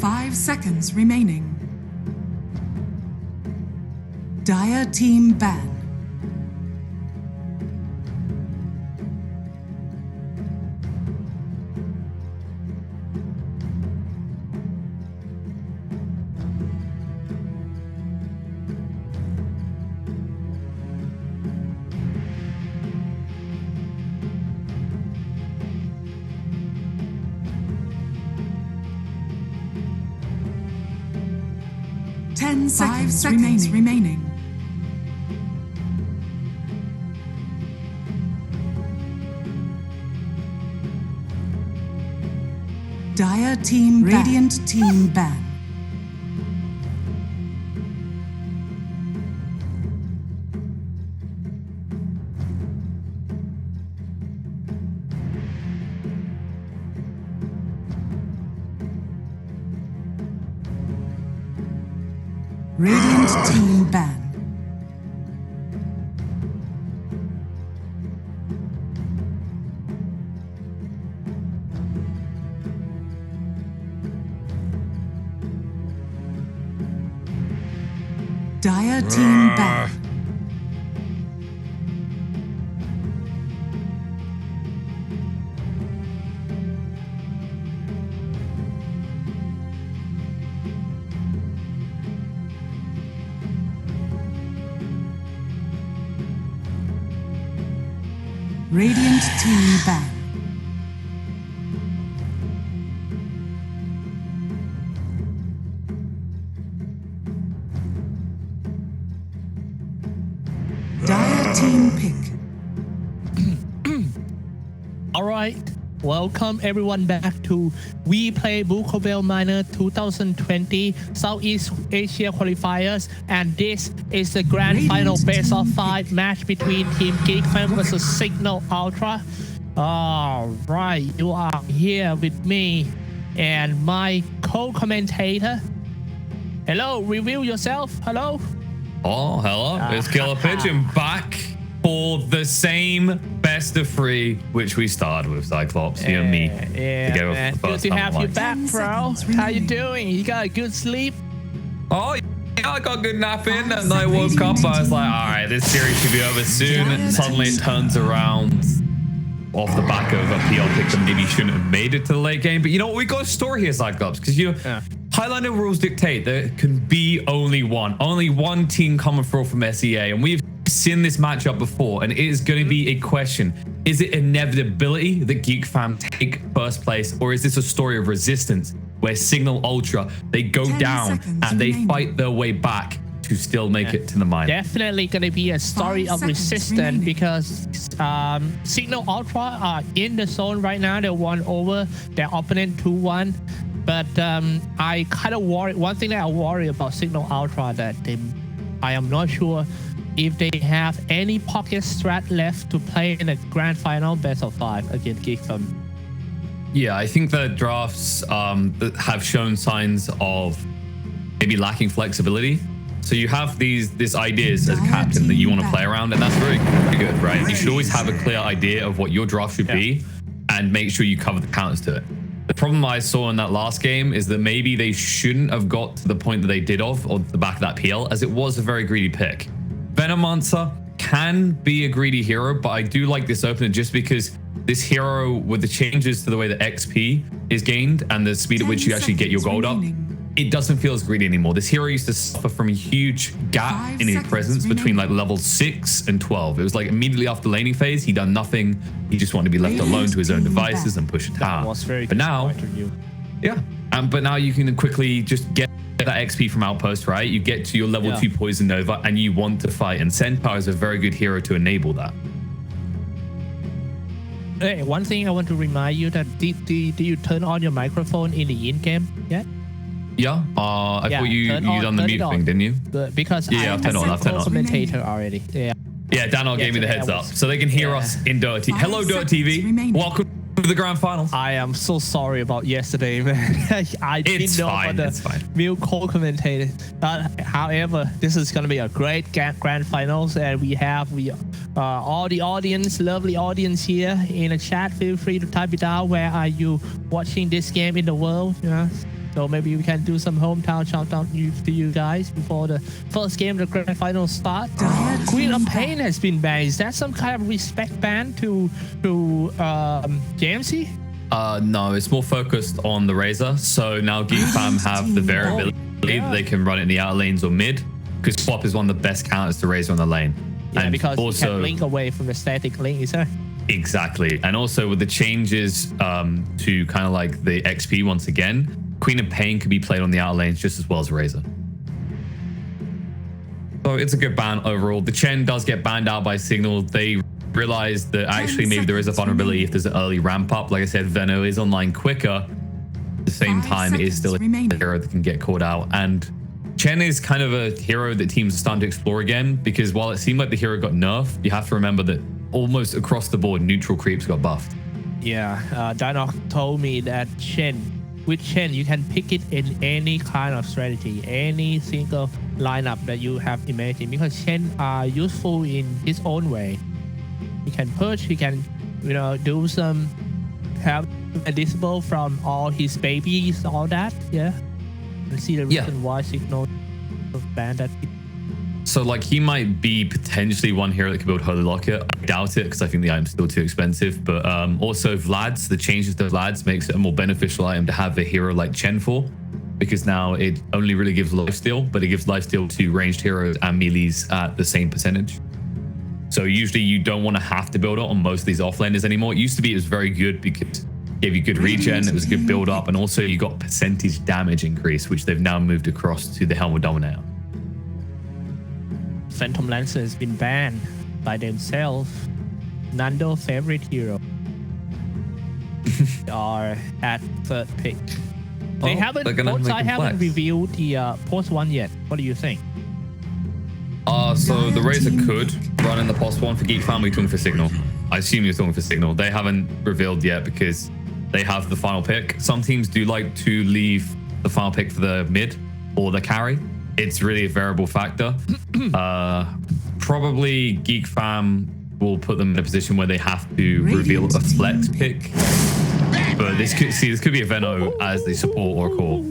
5 seconds remaining. Dire team ban. Ten seconds remaining. Dire team ban. Radiant team ban. Radiant team ban. Dire team ban. Radiant team ban. Dire team pick. All right, welcome everyone back to We Play Bukovel Miner 2020 Southeast Asia qualifiers, and this is the grand final best of 5 match between Team Geek versus Cignal Ultra. All right, you are here with me and my co-commentator. Hello, reveal yourself. Hello. Oh, hello. It's Killer Pigeon back for the same best of 3, which we started with, Cyclops, you and me. Yeah, man. Good to have you back, bro. How you doing? You got a good sleep? Oh, yeah, I got good nap in, and I woke up. I was like, all right, this series should be over soon. And suddenly it turns around off the back of a PL pick that maybe shouldn't have made it to the late game. But you know what? We got a story here, Cyclops, because Highlander rules dictate there can be only one team coming through from SEA, and we've seen this matchup before, and it is going to be a question. Is it inevitability that Geek fam take first place, or is this a story of resistance where Cignal Ultra, they go down and they fight their way back to still make it to the mine? Definitely going to be a story of resistance because Cignal Ultra are in the zone right now. They won over their opponent 2-1. But I kind of worry. One thing that I worry about Cignal Ultra that I am not sure if they have any pocket strat left to play in a grand final best of 5 against Geek fam. Yeah, I think the drafts that have shown signs of maybe lacking flexibility. So you have these ideas as a captain that you want to play around, and that's very good, right? You should always have a clear idea of what your draft should be and make sure you cover the counters to it. The problem I saw in that last game is that maybe they shouldn't have got to the point that they did on the back of that PL, as it was a very greedy pick. Venomancer can be a greedy hero, but I do like this opener just because this hero, with the changes to the way that XP is gained and the speed at which you actually get your gold up, it doesn't feel as greedy anymore. This hero used to suffer from a huge gap in his presence between like level 6 and 12. It was like immediately after the laning phase, he done nothing. He just wanted to be left alone to his own devices and push it down. But now, but now you can quickly just get that XP from Outpost, right? You get to your level 2 Poison Nova and you want to fight, and Centaur is a very good hero to enable that. Hey, one thing I want to remind you that did you turn on your microphone in the in-game yet? Yeah, I thought you done the mute thing, didn't you? Because I've turned on. Commentator already. Yeah, Daniel gave me the heads up, so they can hear us in Dota TV. Hello, Dota TV. Welcome to the grand finals. I am so sorry about yesterday, man. I didn't know about the mute co-commentator. However, this is going to be a great grand finals, and we have all the audience, lovely audience here in the chat. Feel free to type it down. Where are you watching this game in the world? So maybe we can do some hometown shout out to you guys before the first game of the grand final start. Queen of Pain has been banned. Is that some kind of respect ban to JMC? No, it's more focused on the Razor. So now Geek Fam have the variability that they can run it in the outer lanes or mid, because Swap is one of the best counters to Razor on the lane. Yeah, and because also, you can link away from the static link, is that? Exactly. And also with the changes to kind of like the XP once again, Queen of Pain could be played on the outer lanes just as well as Razor. So it's a good ban overall. The Chen does get banned out by Cignal. They realized that actually maybe there is a vulnerability if there's an early ramp up. Like I said, Veno is online quicker. At the same time, it is still a hero that can get caught out. And Chen is kind of a hero that teams are starting to explore again, because while it seemed like the hero got nerfed, you have to remember that almost across the board, neutral creeps got buffed. Yeah, Dynok told me that with Chen, you can pick it in any kind of strategy, any single lineup that you have imagined, because Chen are useful in his own way. He can push, he can, do some, have a disable from all his babies, all that, yeah. And see the reason why Cignal banned that. So like he might be potentially one hero that could build Holy Locket. I doubt it because I think the item's still too expensive. But also Vlad's, the changes to Vlad's makes it a more beneficial item to have a hero like Chen for, because now it only really gives lifesteal, but it gives lifesteal to ranged heroes and melees at the same percentage. So usually you don't want to have to build it on most of these offlanders anymore. It used to be it was very good because it gave you good regen, it was a good build up, and also you got percentage damage increase, which they've now moved across to the Helm of Dominator. Phantom Lancer has been banned by themselves. Nando's favorite hero. Are at third pick. They haven't revealed the post one yet. What do you think? So the Razor could run in the post one for Geek Fam. We're talking for Cignal. I assume you're talking for Cignal. They haven't revealed yet because they have the final pick. Some teams do like to leave the final pick for the mid or the carry. It's really a variable factor. Probably Geek Fam will put them in a position where they have to reveal a flex pick. But this could be a Veno as the support or core.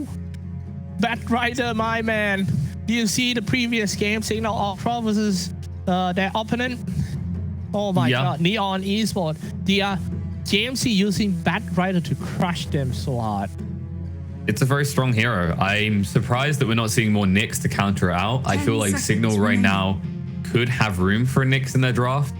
Batrider, my man. Do you see the previous game, Cignal Ultra versus their opponent? Oh my god, Neon Esport. They are JMC using Batrider to crush them so hard. It's a very strong hero. I'm surprised that we're not seeing more Nyx to counter it out. I feel like Cignal right now could have room for a Nyx in their draft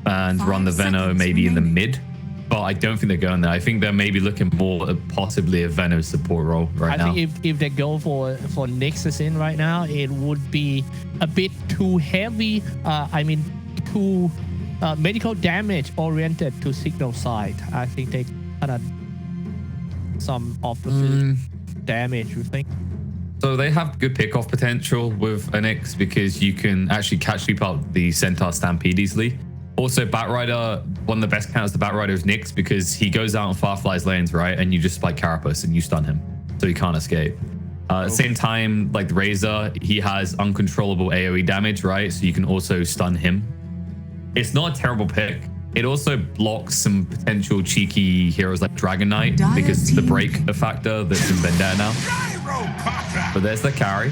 and run the Veno maybe in the mid, but I don't think they're going there. I think they're maybe looking more at possibly a Veno support role right now. I think if they go for Nyx's in right now, it would be a bit too heavy. Too medical damage oriented to Cignal side. I think they kind of some of the damage, you think? So they have good pickoff potential with an Nyx because you can actually catch people out the Centaur Stampede easily. Also, Batrider, one of the best counters to Batrider is Nyx because he goes out on Firefly's lanes, right? And you just spike Carapace and you stun him, so he can't escape. At the same time, like the Razor, he has uncontrollable AoE damage, right? So you can also stun him. It's not a terrible pick. It also blocks some potential cheeky heroes like Dragon Knight because the break factor that's in Vendetta now. But there's the carry.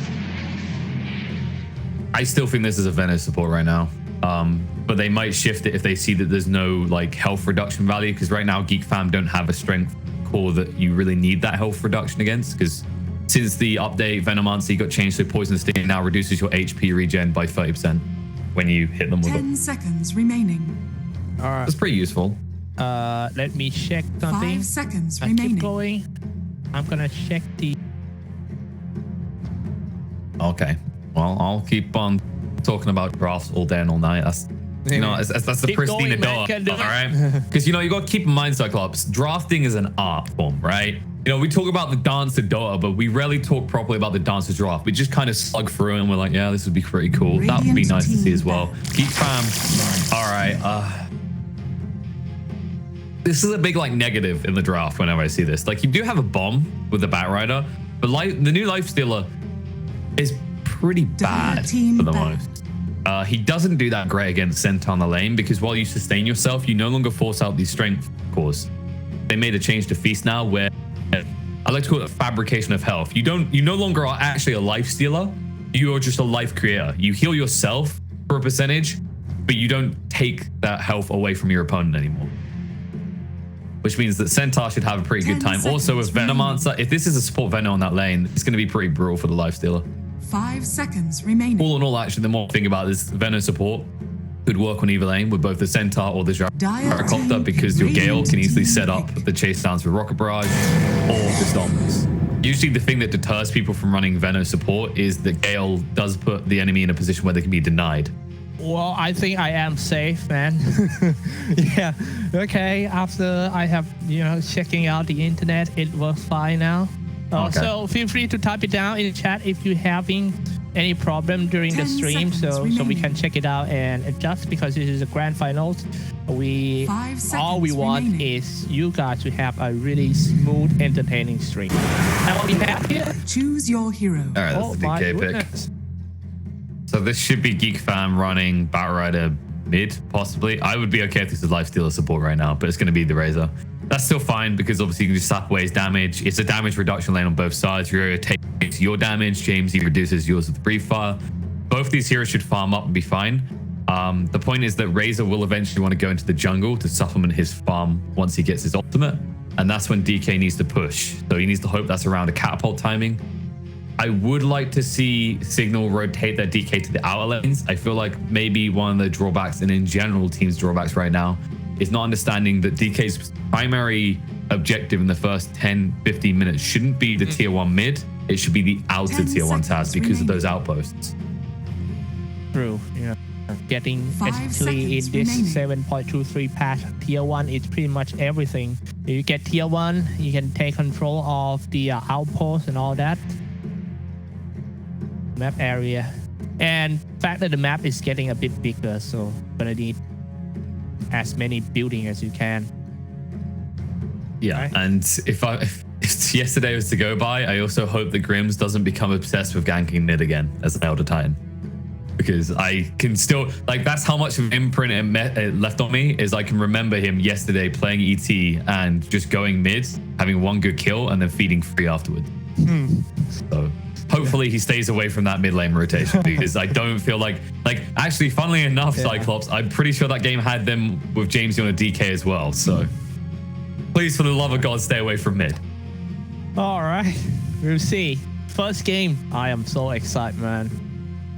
I still think this is a Veno support right now. But they might shift it if they see that there's no like health reduction value, because right now Geek Fam don't have a strength core that you really need that health reduction against, because since the update, Venomancy got changed to Poison Sting and now reduces your HP regen by 30% when you hit them with 10 seconds remaining. All right. That's pretty useful. Let me check something. 5 seconds remaining. Keep going. I'm gonna check the. Okay. Well, I'll keep on talking about drafts all day and all night. That's that's the pristine Adora, all right? Because you got to keep in mind, Cyclops, drafting is an art form, right? We talk about the dance to Dota, but we rarely talk properly about the dance to draft. We just kind of slug through it and we're like, yeah, this would be pretty cool. That would be nice to see as well. Geek Fam, all right. This is a big negative in the draft whenever I see this. Like, you do have a bomb with the Batrider, but the new Lifestealer is pretty bad for the most. He doesn't do that great against Centaur on the lane because while you sustain yourself, you no longer force out these strength cores. They made a change to Feast now where I like to call it a fabrication of health. You no longer are actually a life stealer. You are just a life creator. You heal yourself for a percentage, but you don't take that health away from your opponent anymore. Which means that Centaur should have a pretty good time. Also with Venomancer, if this is a support Veno on that lane, it's going to be pretty brutal for the lifestealer. 5 seconds remaining. All in all, actually, the more I think about this, Veno support could work on either lane with both the Centaur or the Gyrocopter, because your Gale can easily set up the chase downs with Rocket Barrage or the Stomps. Usually the thing that deters people from running Veno support is that Gale does put the enemy in a position where they can be denied. Well, I think I am safe, man. Yeah. Okay. After I have, checking out the internet, it works fine now. Okay. So feel free to type it down in the chat if you're having any problem during the stream, so we can check it out and adjust, because this is the grand finals. All we want is you guys to have a really smooth, entertaining stream. And what we have here, choose your hero. All right, that's the DK pick. So this should be Geek Fam running Batrider mid, possibly. I would be okay if this is Lifestealer support right now, but it's going to be the Razor. That's still fine, because obviously you can just slap away his damage. It's a damage reduction lane on both sides. Ryo takes your damage, Jamesy reduces yours with the Brief Fire. Both these heroes should farm up and be fine. The point is that Razor will eventually want to go into the jungle to supplement his farm once he gets his ultimate, and that's when DK needs to push. So he needs to hope that's around a catapult timing. I would like to see Cignal rotate their DK to the outer lanes. I feel like maybe one of the drawbacks, and in general teams' drawbacks right now, is not understanding that DK's primary objective in the first 10-15 minutes shouldn't be the tier 1 mid. It should be the outer tier 1 Taz because of those outposts. True. Yeah. Getting, especially in this 7.23 patch, tier 1 is pretty much everything. If you get tier 1, you can take control of the outpost and all that. Map area, and the fact that the map is getting a bit bigger, so gonna need as many buildings as you can. Yeah, right? And if yesterday was to go by, I also hope that Grims doesn't become obsessed with ganking mid again as an Elder Titan, because I can still, like, that's how much of an imprint it left on me, is I can remember him yesterday playing ET and just going mid, having one good kill, and then feeding free afterwards. So hopefully he stays away from that mid lane rotation, because I don't feel like actually, funnily enough, Cyclops, I'm pretty sure that game had them with Jamesy on a DK as well. So please, for the love of God, stay away from mid. All right, we'll see. First game, I am so excited, man.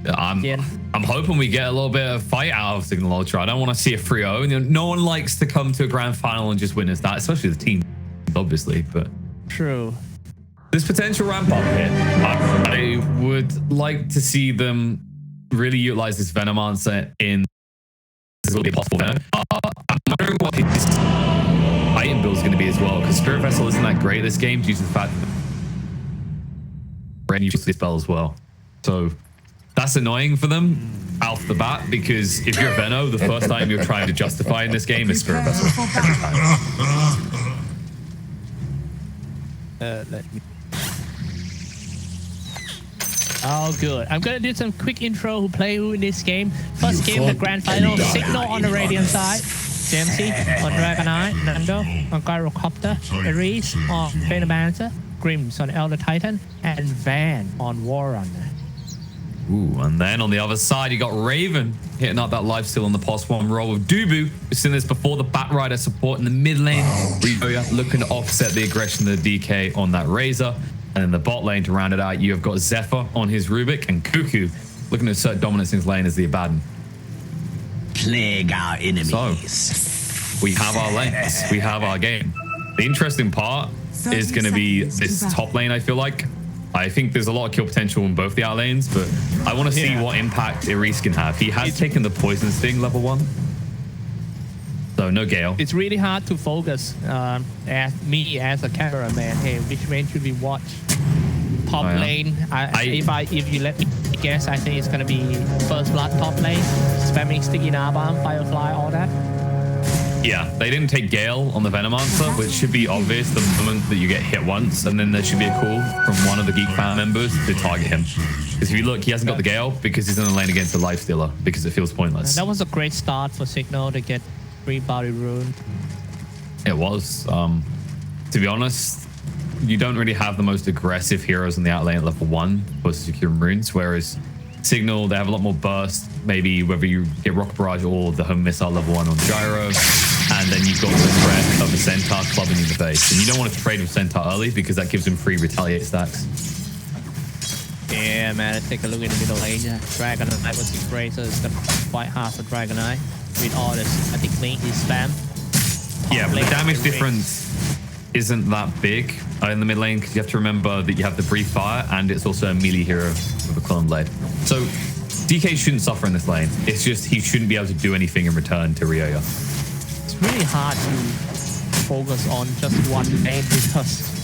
I'm hoping we get a little bit of fight out of Cignal Ultra. I don't want to see a 3-0. No one likes to come to a grand final and just witness that, especially the team, obviously. But true. This potential ramp up here, I would like to see them really utilize this Venomancer in as little bit possible. I'm wondering what his item build is going to be as well, because Spirit Vessel isn't that great this game due to the fact that Ren usually spell as well. So that's annoying for them off the bat, because if you're Veno, the first time you're trying to justify in this game is Spirit Vessel. Let me. Oh, good. I'm gonna do some quick intro who play who in this game. First game, the grand final. Cignal on the Radiant side. Jamesy on Dragonite. Nando on Gyrocopter. Ares on Venomancer. Grims on Elder Titan. And Van on Warrunner. Ooh, and then on the other side, you got Raven hitting up that lifesteal on the +1 roll with Dubu. We've seen this before, the Batrider support in the mid lane. Ryo looking to offset the aggression of the DK on that Razor. And in the bot lane, to round it out, you have got Zephyr on his Rubik, and Cuckoo looking to assert dominance in his lane as the Abaddon. Plague our enemies. So, we have our lanes. We have our game. The interesting part is going to be this top lane, I feel like. I think there's a lot of kill potential in both the out lanes, but I want to see what impact Ares can have. He has taken the Poison Sting level 1. So no Gale. It's really hard to focus as me as a cameraman. Hey, which lane should we watch? Top lane. If you let me guess, I think it's gonna be First Blood top lane. Spamming Sticky Narbomb, Firefly, all that. Yeah, they didn't take Gale on the Venomancer, which should be obvious the moment that you get hit once, and then there should be a call from one of the Geek fan members to target him. Because if you look, he hasn't got the Gale because he's in the lane against the Lifestealer, because it feels pointless. And that was a great start for Cignal to get 3 body rune. It was. To be honest, you don't really have the most aggressive heroes in the outlane at level 1 for securing runes, whereas Cignal, they have a lot more burst, maybe whether you get Rocket Barrage or the home missile level 1 on Gyro, and then you've got the threat of the Centaur clubbing in the face. And you don't want to trade with Centaur early because that gives him free retaliate stacks. Yeah, man, take a look in the middle lane. Dragonite was the great, so it's quite hard for Dragonite with all the static link is spam. Yeah, but the damage difference isn't that big in the mid lane because you have to remember that you have the brief fire and it's also a melee hero with a clone blade. So DK shouldn't suffer in this lane. It's just he shouldn't be able to do anything in return to Ryoya. It's really hard to focus on just one lane because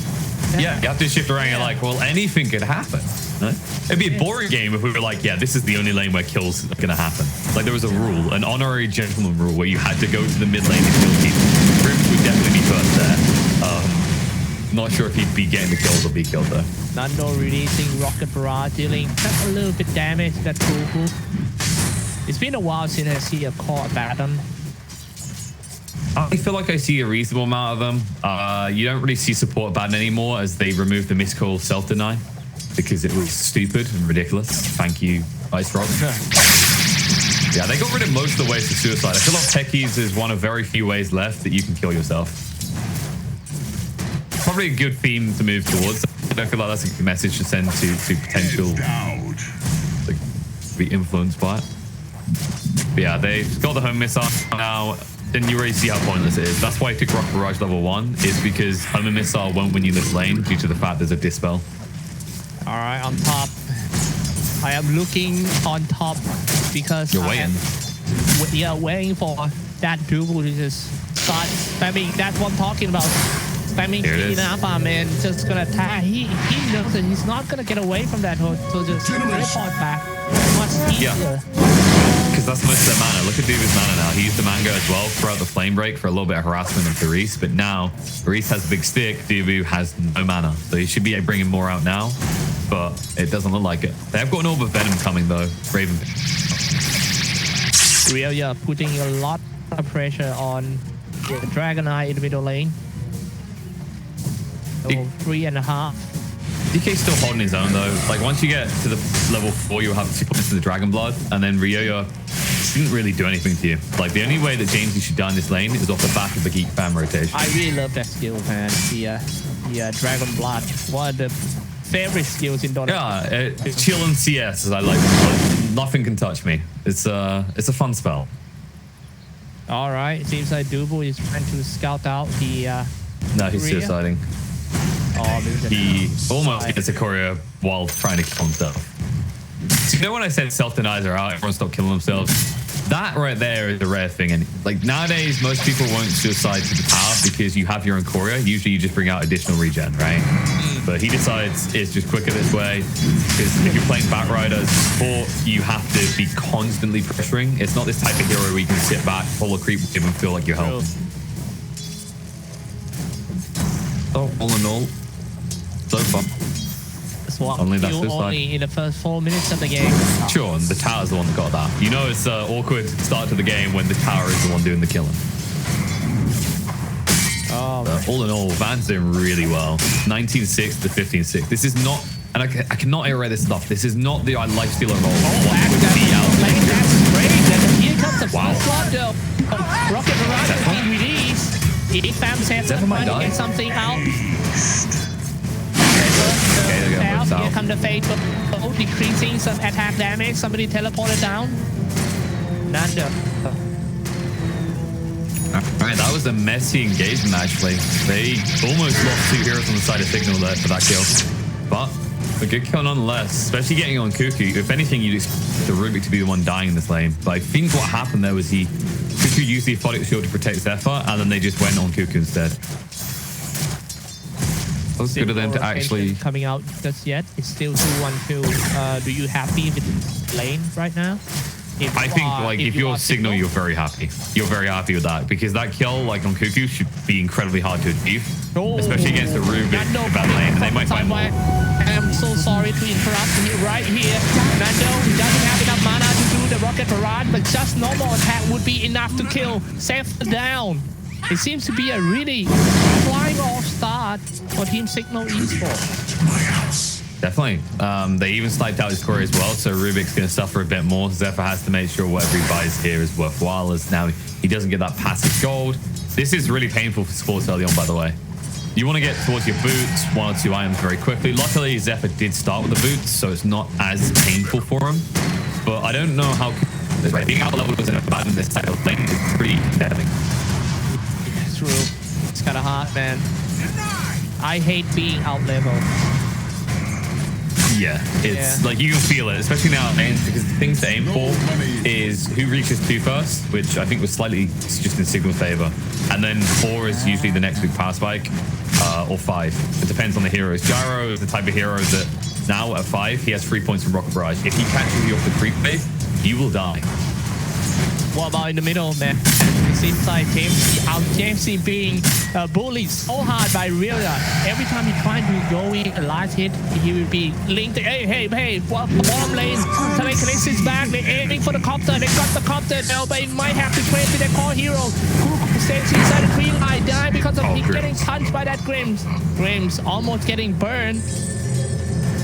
yeah, you have to shift around. You're like, well, anything could happen. Right? It'd be a boring game if we were like, yeah, this is the only lane where kills are gonna happen. Like there was a rule, an honorary gentleman rule, where you had to go to the mid lane to kill people. Grimms would definitely be first there. Not sure if he'd be getting the kills or be killed though. Nando releasing Rocket Barrage, dealing just a little bit damage to that Goku. It's been a while since I see a core pattern. I feel like I see a reasonable amount of them. You don't really see support Baden anymore as they removed the mystical self-deny because it was stupid and ridiculous. Thank you, Ice Rock. Yeah, they got rid of most of the ways to suicide. I feel like techies is one of very few ways left that you can kill yourself. Probably a good theme to move towards. I don't feel like that's a good message to send to potential like, be influenced by it. But yeah, they've got the home missile now. Then you already see how pointless it is. That's why I took Rocket Barrage level 1, is because home and missile won't win you this lane due to the fact there's a dispel. All right, on top. I am looking on top because you're waiting. Yeah, waiting for that duel to just start spamming. That's what I'm talking about. Spamming enough, man, just gonna attack. He knows that he's not gonna get away from that, so just report back. Much easier. Yeah. Because that's most of their mana. Look at Dubu's mana now. He used the mango as well throughout the flame break for a little bit of harassment of Therese, but now Therese has a big stick, Dubu has no mana. So he should be bringing more out now, but it doesn't look like it. They have got an Orb of Venom coming though, Raven. Really putting a lot of pressure on the Dragonite in the middle lane. So 3.5. DK's still holding his own though. Like once you get to the level 4, you'll have 2 points to the Dragon Blood, and then Ryoya didn't really do anything to you. Like the only way that Jamesy should die in this lane is off the back of the Geek fam rotation. I really love that skill, man. The Dragon Blood, one of the favorite skills in Dota. Yeah, chill and CS. I like nothing can touch me. It's a fun spell. All right, it seems like Dubu is trying to scout out the. No, he's suiciding. Oh, he almost gets a courier while trying to kill himself. So you know when I said self-denies are out, everyone stopped killing themselves? That right there is a rare thing. And like nowadays, most people won't suicide to the tower because you have your own courier. Usually you just bring out additional regen, right? But he decides it's just quicker this way because if you're playing Batrider support, you have to be constantly pressuring. It's not this type of hero where you can sit back, pull a creep wave and feel like you're helping. So all in all, so far. Only in the first 4 minutes of the game. Sure, and the tower's the one that got that. You know it's an awkward start to the game when the tower is the one doing the killing. All in all, Van's doing really well. 19-6 to 15-6. This is not, and I cannot iterate this stuff. This is not the lifestealer role. That's great. Here comes the first one, though. Rocket Barrage being released. He found himself trying to get something out. Here come the Fate, decreasing some attack damage. Somebody teleported down. Nando. Alright, that was a messy engagement actually. They almost lost 2 heroes on the side of Cignal there for that kill. But a good kill nonetheless, especially getting on Cuckoo. If anything, you'd expect the Rubik to be the one dying in this lane. But I think what happened there was Cuckoo used the Aphotic Shield to protect Zephyr, and then they just went on Cuckoo instead. That was good of them to actually... Coming out just yet. It's still 2-1-2. Do you happy with the lane right now? I think like if you're Cignal, you're very happy. You're very happy with that because that kill like on Cuckoo should be incredibly hard to achieve, especially against the Rubik bad lane. And they might find more. I'm so sorry to interrupt you right here. Nando doesn't have enough mana to do the Rocket Barrage, but just normal attack would be enough to kill Seth down. It seems to be a really flying off start for Team Cignal Esports. Definitely. They even sniped out his core as well, so Rubik's going to suffer a bit more. Zephyr has to make sure whatever he buys here is worthwhile, as now he doesn't get that passive gold. This is really painful for sports early on, by the way. You want to get towards your boots, 1 or 2 items very quickly. Luckily, Zephyr did start with the boots, so it's not as painful for him. But I don't know how being out leveled in a bad in this type of lane is pretty damning. It's true. It's kind of hard, man. I hate being out leveled. Yeah, it's like you can feel it, especially now because the things to aim for is who reaches 2 first, which I think was slightly just in Cignal's favor. And then 4 is usually the next big power spike, or 5. It depends on the heroes. Gyro is the type of hero that now at 5, he has 3 points from Rocket Barrage. If he catches you off the creep wave, you will die. What about in the middle, man? It seems like Jamesy being bullied so hard by Rilla. Every time he tries to go in a last hit, he will be linked. Hey, bottom lane. Telekinesis is back. They're aiming for the copter. They got the copter now, but it might have to trade to their core hero. Who stays inside the green line, die because of he getting punched by that Grims. Grims almost getting burned.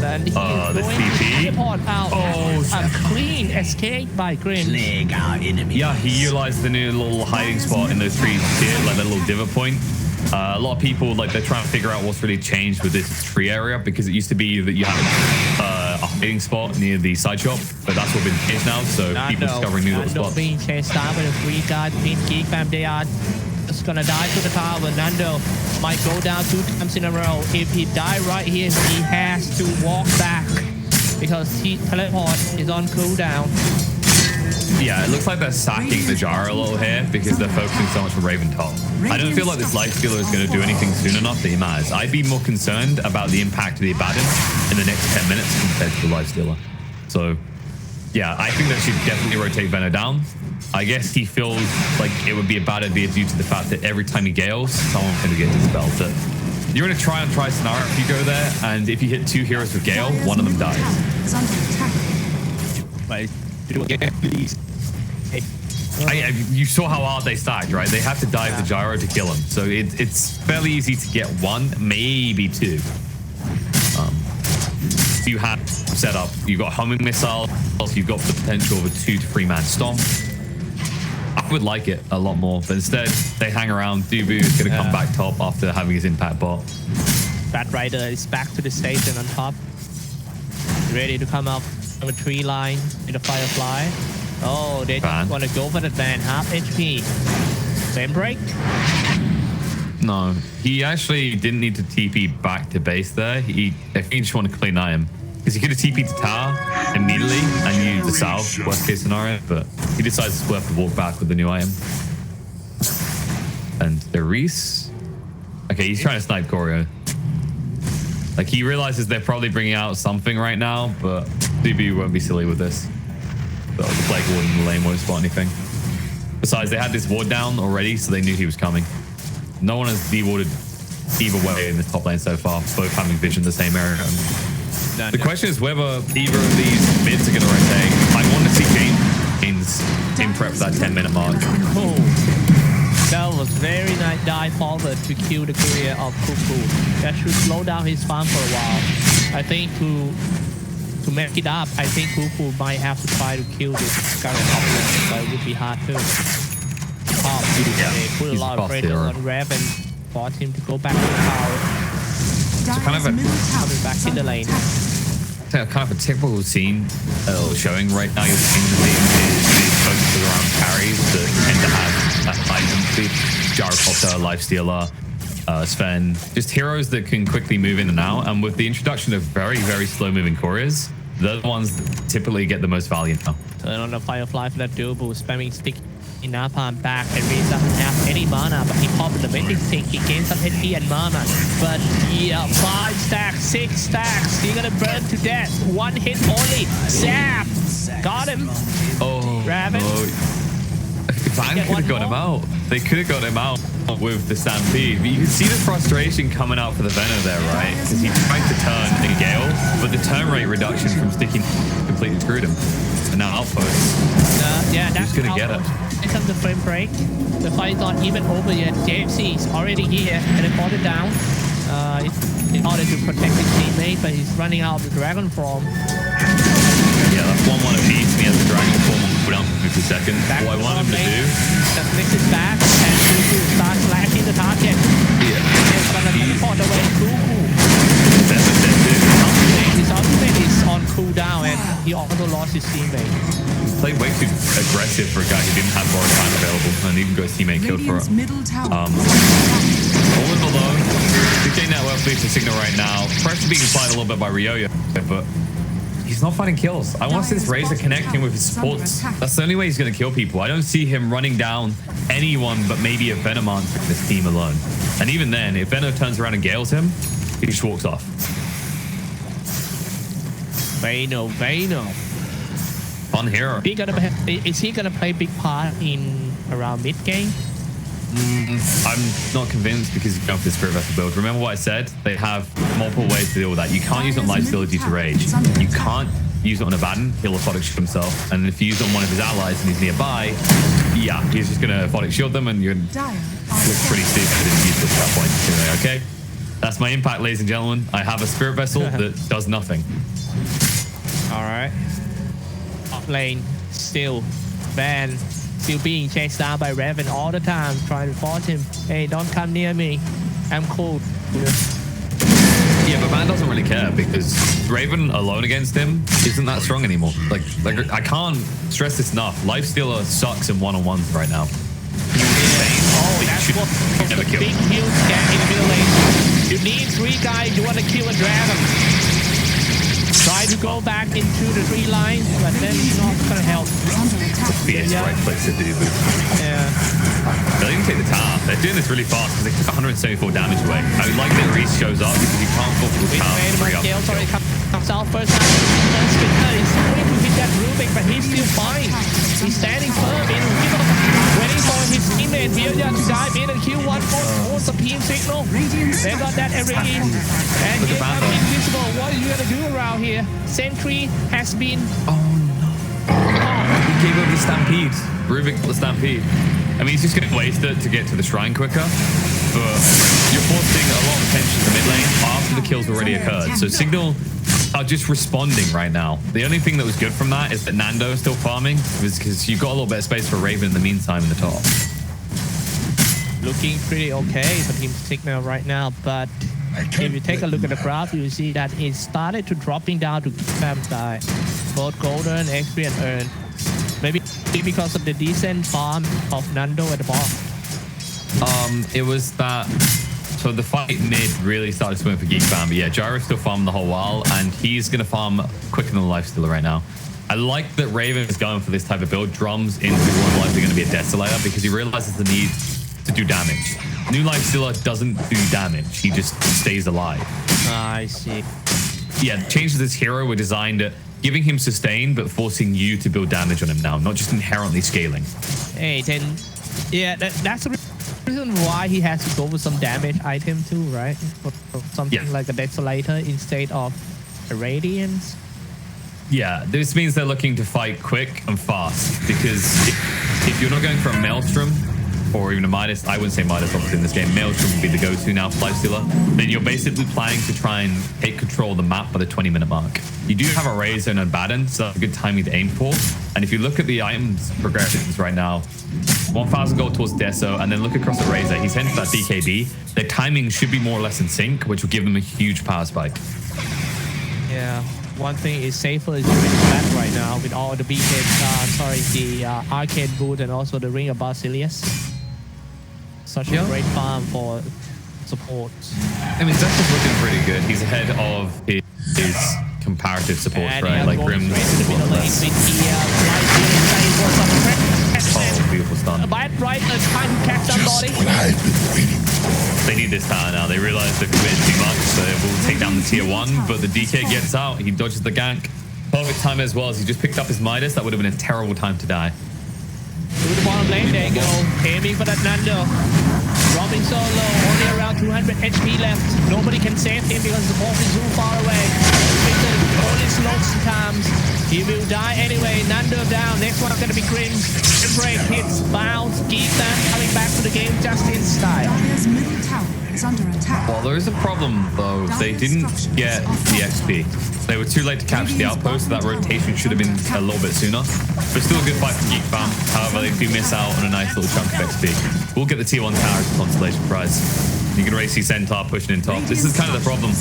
And he is going to teleport out. A clean escape by Grimm. Plague our enemy. Yeah, he utilized the new little hiding spot in those trees here, like that little divot point. A lot of people, like, they're trying to figure out what's really changed with this tree area, because it used to be that you have a hiding spot near the side shop, but that's what been changed now, so people discovering new little spots. Being chased down by the 3 guys, Team Geek fam, they are just gonna die to the tower. Nando might go down 2 times in a row. If he die right here, he has to walk back because teleport is on cooldown. Yeah, it looks like they're sacking the Gyro a little here because they're focusing so much on Raven top. I don't feel like this Lifestealer is going to do anything soon enough that he matters. I'd be more concerned about the impact of the Abaddon in the next 10 minutes compared to the Lifestealer. So, yeah, I think they should definitely rotate Venom down. I guess he feels like it would be a bad idea due to the fact that every time he gales, someone's going to get dispelled. So you're in a try-on-try scenario if you go there, and if you hit 2 heroes with Gale, one of them dies. Right. Please. You saw how hard they stacked, right? They have to dive the Gyro to kill him. So it's fairly easy to get 1, maybe 2. You have set up, you've got homing missiles, you've got the potential of a 2 to 3 man stomp. I would like it a lot more, but instead they hang around. Dubu is going to come back top after having his impact bot. Bat Rider is back to the station on top, ready to come up from a tree line in the Firefly. Oh, they just want to go for the van, half HP. Fan break? No, he actually didn't need to TP back to base there. I think he just wanted to clean item. Because he could have TP'd to tower immediately and used the south, worst case scenario, but he decides it's worth the walk back with the new item. And the Reese. Okay, he's trying to snipe Choreo. Like, he realizes they're probably bringing out something right now, but DB won't be silly with this. So the Plague Ward in the lane won't spot anything. Besides, they had this ward down already, so they knew he was coming. No one has de-warded either way in the top lane so far, both having vision the same area. The question is whether either of these mids are going to rotate. I want to see James in prep for that 10-minute mark. Oh, that was very nice dive forward to kill the courier of Cuckoo. That should slow down his farm for a while. I think to make it up, I think Cuckoo might have to try to kill this Scarlet Goblin, but it would be hard too. They put a lot of pressure on Rev and force him to go back to the tower. So kind of coming back in the lane. Kind of a typical scene showing right now. You're seeing the team is focused around carries that tend to have a high density. Gyrocopter, Lifestealer, Sven, just heroes that can quickly move in and out. And with the introduction of very, very slow moving couriers, they're the ones that typically get the most value now. Turn on the Firefly for that Durable, spamming stick in Napalm back, and Reese doesn't have any mana, but he popped the Mythic Stick, he gains some HP and mana. But yeah, 5 stacks, 6 stacks, he's gonna burn to death. 1 hit only. Zap! Got him. Oh, Raven. No. Van could have got him out. They could have got him out with the Stampede. But you can see the frustration coming out for the Venom there, right? Because he tried to turn and Gale, but the turn rate reduction from sticking completely screwed him. And now Outpost. Yeah, that's gonna get it. comes the frame break. The fight is not even over yet. JFC is already here and they brought it down. In order to protect his teammate, but he's running out of the dragon form. Yeah, that's 1-1 apiece. He has the dragon form on cooldown for 50 seconds. Back what I want him to do... Just mix it back and Cuckoo starts slashing the target. Yeah. He's gonna teleport away Cuckoo. That's a dead dude. His ultimate is on cooldown and he also lost his teammate. He played way too aggressive for a guy who didn't have borrowed time available and even got his teammate killed for it. Middle tower. All in below. The network leads to Cignal right now. Pressure being applied a little bit by Ryoyo, but he's not finding kills. I want to see this Razor connecting with his supports. That's the only way he's going to kill people. I don't see him running down anyone but maybe a Venomancer from this team alone. And even then, if Veno turns around and gales him, he just walks off. Veno. Fun hero. Is he gonna play big part in around mid game? I'm not convinced because you're going for the Spirit Vessel build. Remember what I said? They have multiple ways to deal with that. You can't use it on Lifestealer due to rage. You can't use it on Abaddon. He'll Aphotic Shield himself. And if you use it on one of his allies and he's nearby, yeah, he's just going to Aphotic Shield them and you're going to look pretty stupid and useless at that point. Okay? That's my impact, ladies and gentlemen. I have a Spirit Vessel that does nothing. All right. Top lane, still. Van. Still being chased down by Raven all the time, trying to force him. Hey, don't come near me. I'm cool. Yeah, but man doesn't really care because Raven alone against him isn't that strong anymore. Like I can't stress this enough. Lifestealer sucks in one-on-ones right now. That's what the big huge gap in the middle lane. You need 3 guys. You want to kill a dragon. Try to go back into the 3 lines, but then it's not gonna help. It's a fierce right place to do this. Yeah. They'll even take the tower. They're doing this really fast because they took 174 damage away. I would like that Reese shows up because you can't fall for the tower. Sorry, comes out first time. He's going to hit that Rubik, but he's still fine. He's standing firm in the middle, waiting for his teammate Virya to dive in and kill one for the team Cignal. They got that every in. And here comes Invisible. What are you gonna do around here? Sentry has been. Oh no. He gave up the Stampede. Rubik the Stampede. I mean, he's just gonna waste it to get to the shrine quicker. But you're forcing a lot of attention to mid lane after the kills already occurred. So Cignal are just responding right now. The only thing that was good from that is that Nando is still farming because you've got a little bit of space for Raven in the meantime in the top. Looking pretty okay for Team Cignal right now, but if you take a look at the graph, you see that it started to dropping down to spam side. Both Golden, XP, and Earn. Maybe because of the decent farm of Nando at the bottom. It was that. So the fight mid really started swimming for Geek farm, but yeah, Gyro's still farming the whole while, and he's gonna farm quicker than the Lifestealer right now. I like that Raven is going for this type of build, drums into one likely gonna be a Desolator because he realizes the need to do damage. New Lifestealer doesn't do damage, he just stays alive. I see. Yeah, changes this hero were designed at giving him sustain, but forcing you to build damage on him now, not just inherently scaling. Hey, then, yeah, that's the reason why he has to go with some damage item too, right? For something like a Desolator instead of a Radiance. Yeah, this means they're looking to fight quick and fast because if you're not going for a Maelstrom or even a Midas, I wouldn't say Midas obviously in this game, Maelstrom would be the go-to now for Lifestealer, then you're basically planning to try and take control of the map by the 20-minute mark. You do have a Razor and Abaddon, so that's a good timing to aim for. And if you look at the items progressions right now, 1,000 gold towards Deso, and then look across the Razor, he's heading for that DKB. Their timing should be more or less in sync, which will give them a huge power spike. Yeah. One thing is safer is really flat right now with all the the Arcade Boot and also the Ring of Basilius. Such a great farm for support. I mean, that's just looking pretty good. He's ahead of his comparative support, right? Like Grim. Oh, beautiful stun. Right, time to catch somebody. They need this tower now. They realize they've committed too much, so they will take down the tier 1, but the DK gets out. He dodges the gank. Perfect time as well as he just picked up his Midas. That would have been a terrible time to die. To the bottom lane, there you go. Aiming for that Nando. Dropping so low, only around 200 HP left. Nobody can save him because the ball is too far away. Only slows times. He will die anyway. Nando down. Next one's gonna be Grim. Break hits, bounce, Geek coming back to the game just in style. Dire's middle tower is under attack. Well, there is a problem though. They didn't get the XP. They were too late to capture the outpost, so that rotation should have been a little bit sooner. But still a good fight from Geek fam. However, they do miss out on a nice little chunk of XP. We'll get the T1 tower as a consolation prize. You can already see Centaur pushing in top. This is kind of the problem.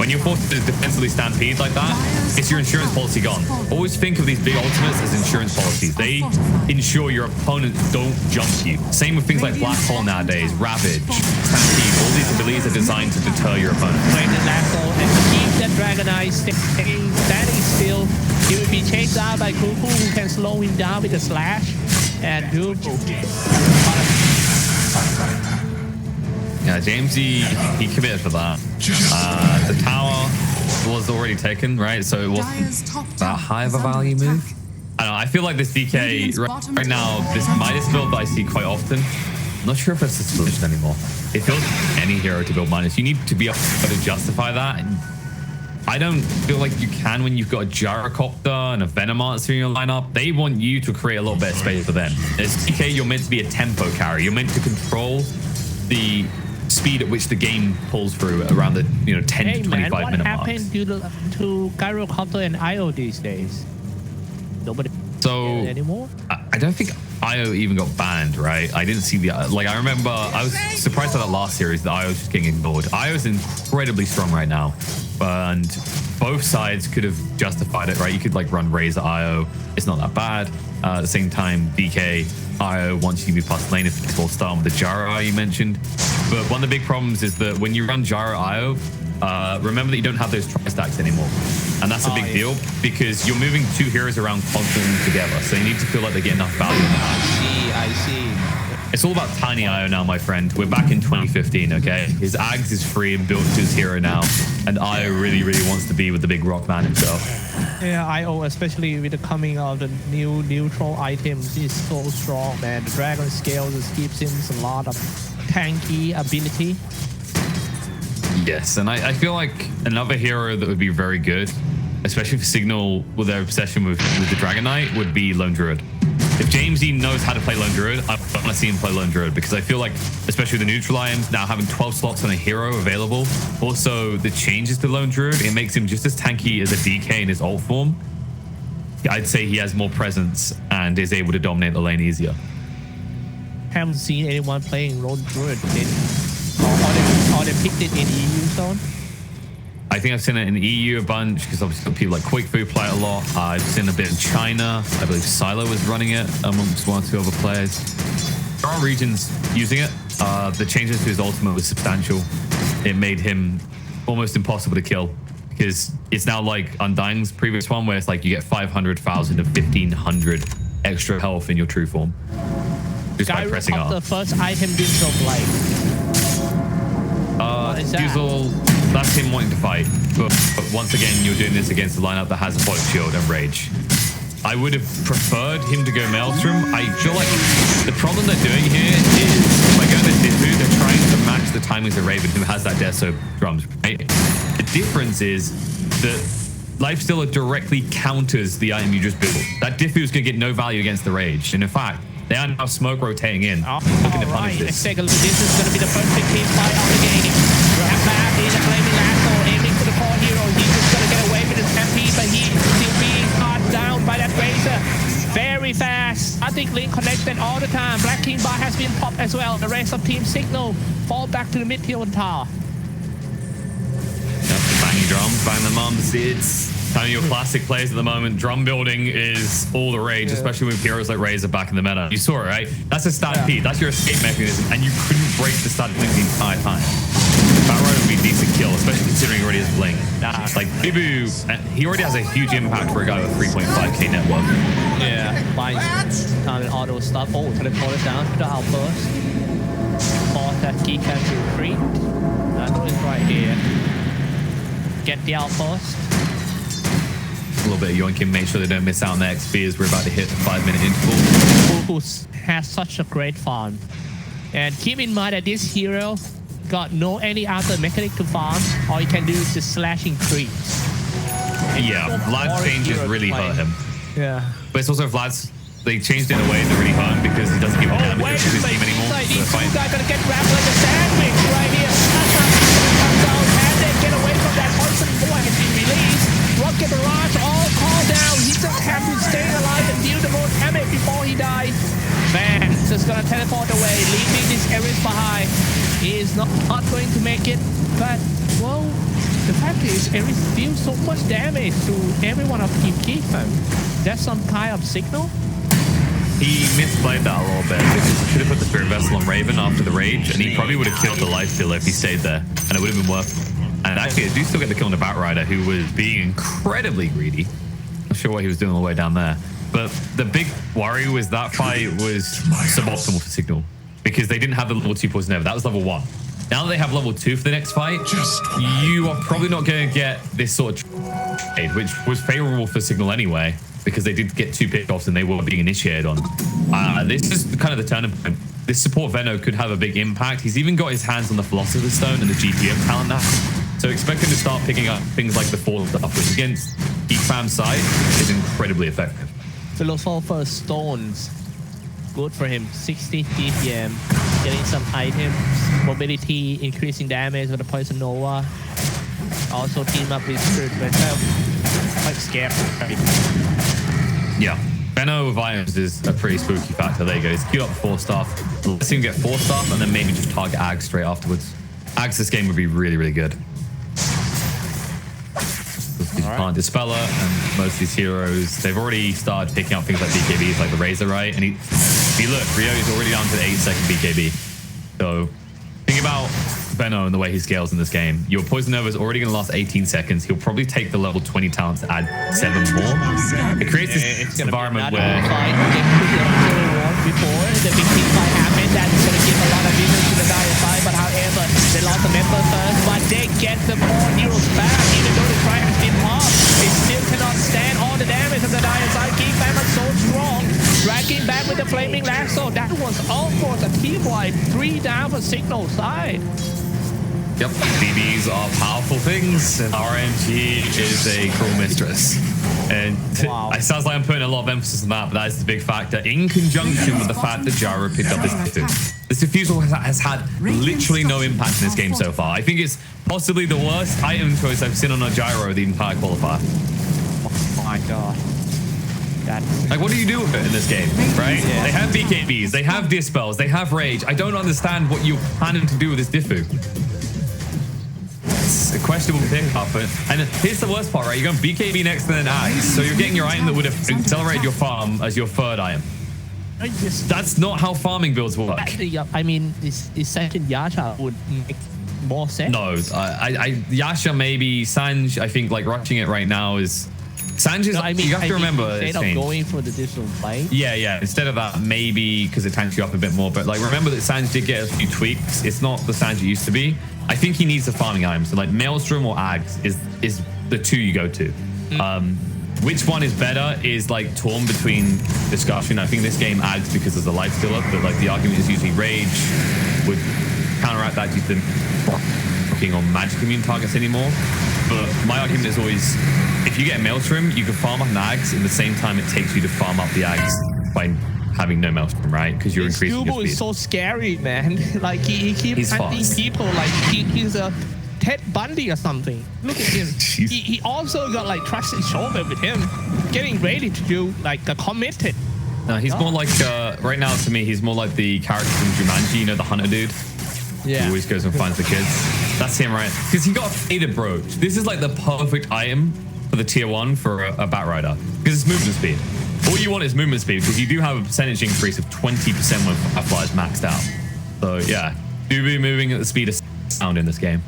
When you're forced to defensively stampede like that, it's your insurance policy gone. Always think of these big ultimates as insurance policies. They ensure your opponents don't jump you. Same with things like Black Hole nowadays, Ravage, Stampede. All these abilities are designed to deter your opponent. Playing the lasso and keep that Dragonite standing still. He will be chased out by Cuckoo, who can slow him down with a slash. And Cuckoo. Yeah, James, he committed for that. The tower was already taken, right? So it wasn't that high of a value move. I don't know, I feel like this DK right now, this Midas build that I see quite often, I'm not sure if it's a solution anymore. It feels like any hero to build Midas. You need to be able to justify that. And I don't feel like you can when you've got a Gyrocopter and a Venomancer in your lineup. They want you to create a little bit of space for them. As DK, you're meant to be a tempo carry. You're meant to control the speed at which the game pulls through around the 10 to 25 minute marks. What happened to Gyrocopter and IO these days? Nobody anymore? I don't think IO even got banned, right? I didn't see the I remember I was surprised by that last series that IO was just getting ignored. IO is incredibly strong right now, and both sides could have justified it, right? You could run Razor IO, it's not that bad. At the same time, DK IO once you move past lane, if it's all start with the Gyro you mentioned. But one of the big problems is that when you run Gyro IO, remember that you don't have those tri-stacks anymore. And that's a big deal because you're moving two heroes around constantly together. So you need to feel like they get enough value. I see. It's all about Tiny IO now, my friend. We're back in 2015, okay? His Ags is free and built to his hero now. And IO really, really wants to be with the big rock man himself. Yeah, IO, especially with the coming of the new neutral items, is so strong, man. The Dragon Scale just gives him a lot of tanky ability. Yes, and I feel like another hero that would be very good, especially for Cignal with their obsession with the Dragonite, would be Lone Druid. If Jamesy knows how to play Lone Druid, I want to see him play Lone Druid because I feel like, especially with the neutral items, now having 12 slots on a hero available, also the changes to Lone Druid, it makes him just as tanky as a DK in his ult form. I'd say he has more presence and is able to dominate the lane easier. Haven't seen anyone playing Lone Druid or they picked it in EU zone. I think I've seen it in the EU a bunch because obviously people like Quickfu play it a lot. I've seen a bit in China. I believe Silo was running it amongst one or two other players. There are regions using it. The changes to his ultimate was substantial. It made him almost impossible to kill because it's now like Undying's previous one where it's like you get 500,000 to 1,500 extra health in your true form just by pressing R. The first item didn't look like. That's him wanting to fight, but once again, you're doing this against a lineup that has Void Shield and Rage. I would have preferred him to go Maelstrom. I feel like the problem they're doing here is by going to Difu, they're trying to match the timings of Raven, who has that Deso drums, right? The difference is that Lifestealer directly counters the item you just built. That Diffu is going to get no value against the Rage, and in fact, they are now smoke rotating in, looking to punish this. This is going to be the perfect team fight of the game. Grab is a flaming lasso, aiming for the core hero. He's just going to get away with his MP, but he's still being caught down by that Razor. Very fast. I think Link connected all the time. Black King bar has been popped as well. The rest of Team Cignal fall back to the mid-tier tower. Banging drums, bang the mums. It's kind of your classic plays at the moment. Drum building is all the rage, especially with heroes like Razor back in the meta. You saw it, right? That's a stampede. That's your escape mechanism, and you couldn't break the static link the entire time. That right would be a decent kill, especially considering he already has Blink. Like, Bibu, he already has a huge impact for a guy with 3.5k net worth. Yeah, finds an auto stuff. Oh, teleported down to the outburst. Force that Geek can retreat. That is right here. Get the outburst. A little bit of yoinking, make sure they don't miss out on the XP as we're about to hit the 5-minute interval. Who has such a great farm. And keep in mind that this hero got no any other mechanic to farm. All you can do is just slashing creeps. Yeah, Vlad's changes really hurt him. Yeah. But it's also Vlad's. They changed it in a way that really hurt him because he doesn't give a damn wait to his a team minute. anymore. Like, So these they're two fine. guys gonna get wrapped like a sandwich right here. Comes out and they get away from that poison boy and be released. Rocket Barrage all called down. He just had to stay alive and deal the more damage before he died. Man, just gonna teleport away, leaving this Ares behind. He is not going to make it, but well, the fact is Ares deals so much damage to every one of Team Geek. That's some kind of signal. He misplayed that a little bit because he should have put the Spirit Vessel on Raven after the rage, and he probably would have killed the Life Stealer if he stayed there, and it would have been worth it. And actually, I do still get the kill on the Batrider, who was being incredibly greedy. Not sure what he was doing all the way down there. But the big worry was that fight was suboptimal for Cignal because they didn't have the level 2 poison over. That was level 1. Now that they have level 2 for the next fight, you are probably not going to get this sort of trade, which was favorable for Cignal anyway, because they did get 2 pickoffs and they were being initiated on. This is kind of the turning point. This support Venno could have a big impact. He's even got his hands on the Philosopher's Stone and the GPM talent now. So expect him to start picking up things like the Fall stuff, which against Geek Fam's side is incredibly effective. Philosopher's Stones. Good for him. 60 DPM. Getting some items. Mobility, increasing damage with the Poison Nova. Also team up with Spirit Vessel. Quite scared. Yeah. Venno with items is a pretty spooky factor. There you go. He's queued up 4 staff. Let's see him get 4 staff and then maybe just target Ag straight afterwards. Ag's this game would be really, really good. Right. Dispeller and most of these heroes, they've already started picking up things like BKBs, like the Razor, right? And if you look, Rio is already down to the 8-second BKB. So think about Venno and the way he scales in this game. Your Poison Nova is already going to last 18 seconds. He'll probably take the level 20 talents to add 7 more. It creates this environment where... Before the big team fight happened, that's going to give a lot of vision to the Dire side, but however, they lost a member first, but they get the 4 heroes back, even though the try has been popped. They still cannot stand all the damage of the Dire side. Geek Fam is so strong, dragging back with the Flaming Lasso. That was almost a team-wide 3 down for Cignal side. Yep, BBs are powerful things, and RNG is a cruel mistress. And wow. It sounds like I'm putting a lot of emphasis on that, but that is the big factor, in conjunction with the fact that Gyro picked up this diffusal. This diffusal has had literally no impact in this game so far. I think it's possibly the worst item choice I've seen on a Gyro the entire qualifier. Oh my god. Like, what do you do with it in this game, right? Yeah. They have BKBs, they have Dispels, they have Rage. I don't understand what you're planning to do with this diffu. It's a questionable pickup. And here's the worst part, right? You're going BKB next and then Axe. So you're getting your item that would have accelerated your farm as your 3rd item. That's not how farming builds work. I mean, this second Yasha would make more sense. No, Yasha maybe, Sanj, I think like rushing it right now is... Sanj is, you have to remember, instead of going for the digital fight. Yeah. Instead of that, maybe because it tanks you up a bit more. But like, remember that Sanj did get a few tweaks. It's not the Sanj it used to be. I think he needs the farming items. So like Maelstrom or Ags is the 2 you go to. Which one is better is like torn between discussion. I think this game Ags because there's a life stealer, but like the argument is usually Rage would counteract that due to working on magic immune targets anymore. But my argument is always, if you get a Maelstrom, you can farm up an Ags in the same time it takes you to farm up the Ags by having no Maelstrom, right? Because you're increasing your speed. is so scary, man. Like he keeps hunting people like he's a Ted Bundy or something. Look at him. he also got like trusted shoulder with him, getting ready to do like a committed. No, he's more like right now to me, he's more like the character from Jumanji, you know, the hunter dude. Yeah. He always goes and finds the kids. That's him, right? Because he got a faded brooch. This is like the perfect item for the tier 1 for a Batrider. Because it's movement speed. All you want is movement speed because you do have a percentage increase of 20% when Firefly is maxed out. So yeah, do be moving at the speed of sound in this game.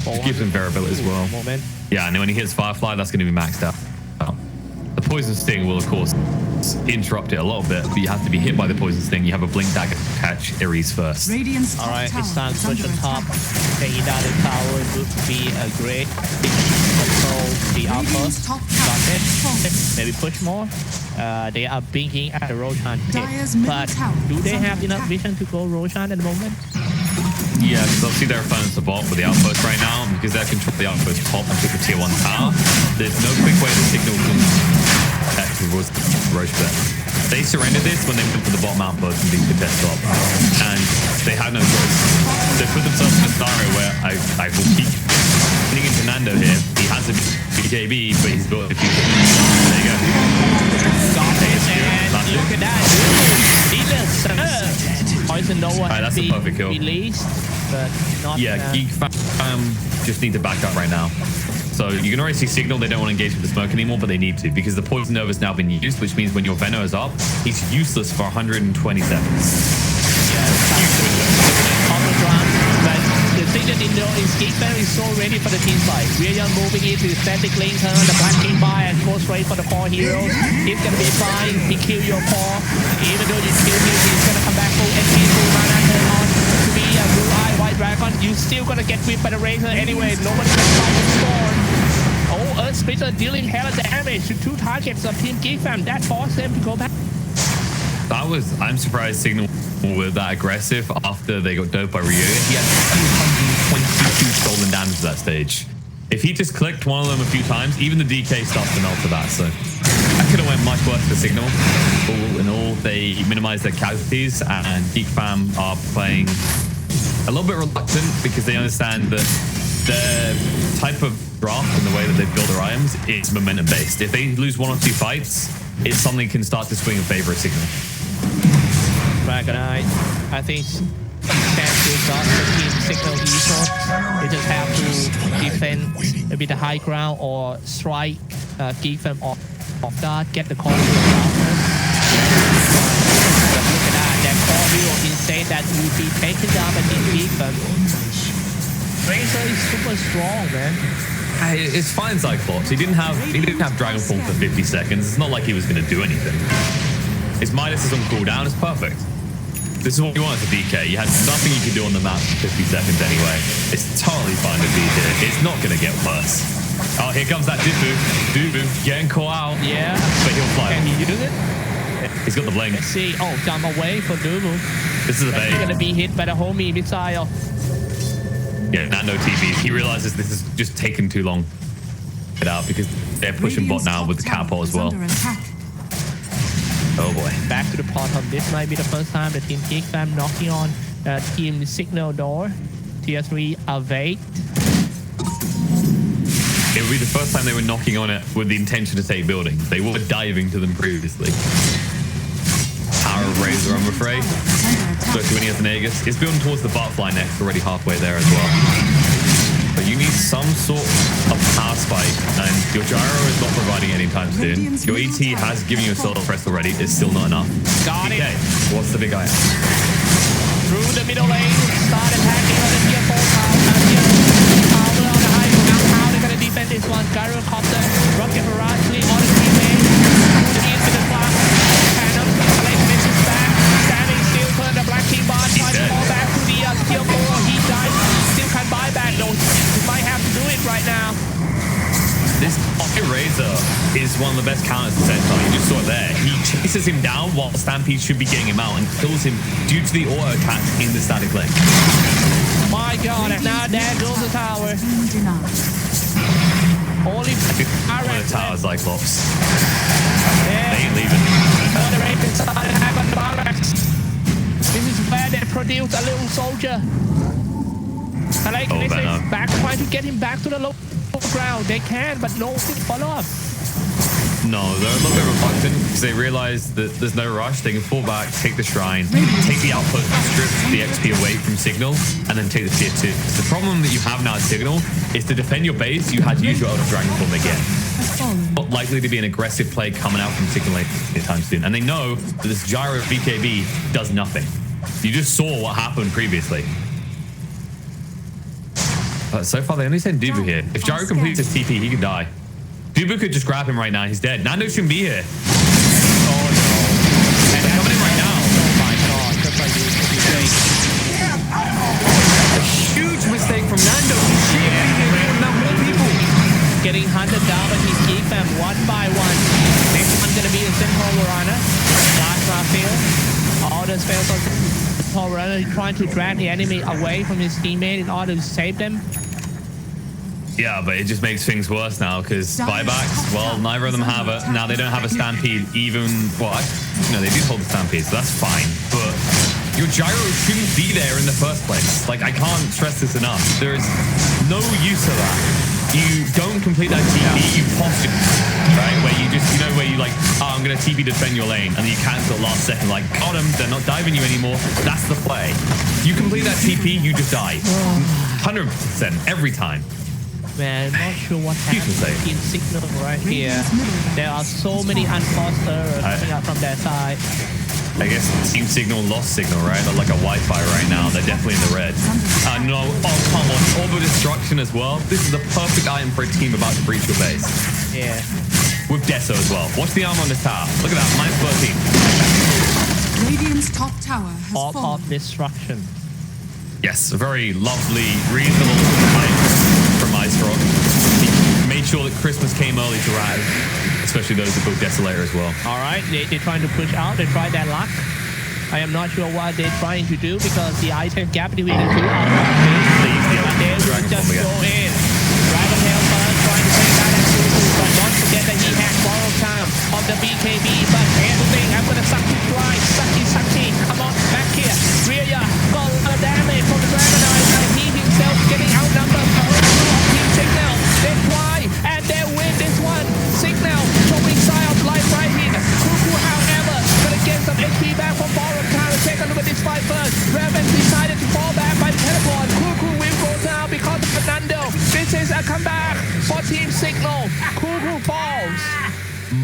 It gives him variability as well. Yeah, and when he hits Firefly, that's going to be maxed out. The Poison Sting will, of course, interrupt it a little bit, but you have to be hit by the Poison Sting. You have a Blink Dagger to catch Ares first. All right, it's time to push on top. Taking down the tower would be a great control the upper. Got it. Maybe push more. They are blinking at the Roshan pit, but do they have enough vision to go Roshan at the moment? Yeah, because obviously they're phoning the bot with the outpost right now, and because they're controlling the outpost top and took a tier 1 tower, there's no quick way the Cignal can protect towards Roche there. They surrendered this when they went for the bottom outpost and beat the test top, and they had no choice. They put themselves in a scenario where I will keep getting into Nando here. He has a BKB, but he's built a few. There you go. Got it, and look at that. Poison Nova that's a perfect kill. Released, but not. Yeah, Geek just need to back up right now. So you can already see Cignal, they don't want to engage with the smoke anymore, but they need to because the Poison Nova has now been used, which means when your Veno is up, he's useless for 120 seconds. Yeah, on the ground, but the thing that you know is Geek is so ready for the team fight. We are moving into static link turn, the black team by and go straight for the core heroes. He's gonna be fine, he kill your core. Even though you kill him, he's gonna come back full and full mana turn on to be a blue eye white dragon. You still gonna get whipped by the Razor anyway. Nobody can stop the storm. Oh, Earth Splitter dealing hella damage to 2 targets of Team Geek Fam. That forced them to go back. I'm surprised Cignal were that aggressive after they got doped by Ryu. He had 222 stolen damage at that stage. If he just clicked one of them a few times, even the DK starts to melt for that. So that could have went much worse for Cignal. All in all, they minimized their casualties, and Geek Fam are playing a little bit reluctant because they understand that their type of draft and the way that they build their items is momentum based. If they lose 1 or 2 fights, it's something can start to swing in favor of Cignal. Dragonite, I think can still got the team Cignal esports. They just have to defend a bit the high ground or strike Geek Fam off guard, get the core hero down. But look at that, that core hero insane that will be taken down by Team Geek Fam. Razor is super strong, man. It's fine, Cyclops. He didn't have Dragon Form for 50 seconds. It's not like he was going to do anything. His Midas is on cooldown. It's perfect. This is what you wanted to DK. You had nothing you could do on the map for 50 seconds anyway. It's totally fine to be here. It's not going to get worse. Oh, here comes that Dubu getting caught out. Yeah. But he'll fly. Can he use it? He's got the blink. Let's see. Oh, jump away for Dubu. This is a bait. He's going to be hit by the homie missile. Yeah, Nando TV. He realizes this is just taking too long to get out because they're pushing bot now with the capo as well. Oh boy. Back to the bottom. This might be the first time the Team Geek Fam knocking on Team Cignal door. Tier 3 Awake. It would be the first time they were knocking on it with the intention to take buildings. They were diving to them previously. Power of Razor, I'm afraid. Especially when he has an Aegis. It's building towards the butterfly next, already halfway there as well. But you need some sort of power spike, and your gyro is not providing it anytime soon. Your ET has given you a solo press already. It's still not enough. Got it. What's the big item? Through the middle lane, started hacking on the tier 4 tower. Power on the high ground. How they're going to defend this one? Gyrocopter, rocket barrage, on the 3 lane. To the infinite fire. Cannon, Blake misses back. Standing still, turn the black team bar. Try to fall back to the tier 4. He dies. Still can buy back though. He might have to do it right now. This Razor is one of the best counters to Sentinel. You just saw it there. He chases him down while Stampede should be getting him out and kills him due to the auto attack in the static lane. My god, and now there goes the tower. Only one of the towers, Cyclops. Yeah. They ain't leaving. Moderated started to have on the barracks. This is where they produce a little soldier. I like this is back trying to get him back to the low ground. They can, but no follow up. No, they're a little bit reluctant because they realize that there's no rush. They can fall back, take the shrine, take the output, strip the XP away from Cignal, and then take the tier 2. So the problem that you have now at Cignal is to defend your base, you had to use your Elder Dragon Form again. Not likely to be an aggressive play coming out from Cignal anytime soon. And they know that this Gyro BKB does nothing. You just saw what happened previously. So far, they only send Dubu here. If Gyro completes his TP, he could die. Dubu could just grab him right now. He's dead. Nando shouldn't be here. Oh, no. And they're coming in right now. Oh, my God. Just like you say. A huge mistake from Nando. He shouldn't be here. Not more people. Getting hunted down by his Geek Fam one by one. Next one's going to be a Sentinel Warana. Last Raphael. All the spells are Runner trying to drag the enemy away from his teammate in order to save them. Yeah, but it just makes things worse now because buybacks, well, neither of them have it. Now they don't have a stampede even, well, no, they do hold the stampede, so that's fine. But your gyro shouldn't be there in the first place. Like, I can't stress this enough. There is no use of that. You don't complete that TP, you posture, right? Where you just, where you like, oh, I'm going to TP defend your lane. And then you cancel it last second, like, got them, they're not diving you anymore. That's the play. You complete that TP, you just die. 100% every time. Man, I'm not sure what happened in Cignal right here. There are so many unforced errors coming up from their side. I guess Team Cignal lost Cignal, right? They're like a Wi-Fi right now. They're definitely in the red. No, oh, come on. Orbital Destruction as well. This is the perfect item for a team about to breach your base. Yeah. With Deso as well. Watch the armor on this tower. Look at that. Minus 13. Radiant's top tower has All fallen. of destruction. Yes, a very lovely, reasonable item from Ice Rock. He made sure that Christmas came early to Raz, especially those that built Desolator as well. All right, they're trying to push out. They tried their luck. I am not sure what they're trying to do because the item gap between the two are they will just go in. Dragon Tail first trying to take out that Kuku, but once again that he has borrowed time of the BKB. But here's the thing, I'm gonna suck you dry. Sucky, come on, back here. Rhea, go damage from the Dragonite, and he himself getting outnumbered from Team Cignal. They try and they win this one. Cignal showing sign of life right here. Kuku, however, gonna get some HP back from borrowed time. Take a look at this fight first. Raven decided to fall back by the teleport. Kuku will go down because of Fernando. This is a comeback for Team Cignal. Kuku falls.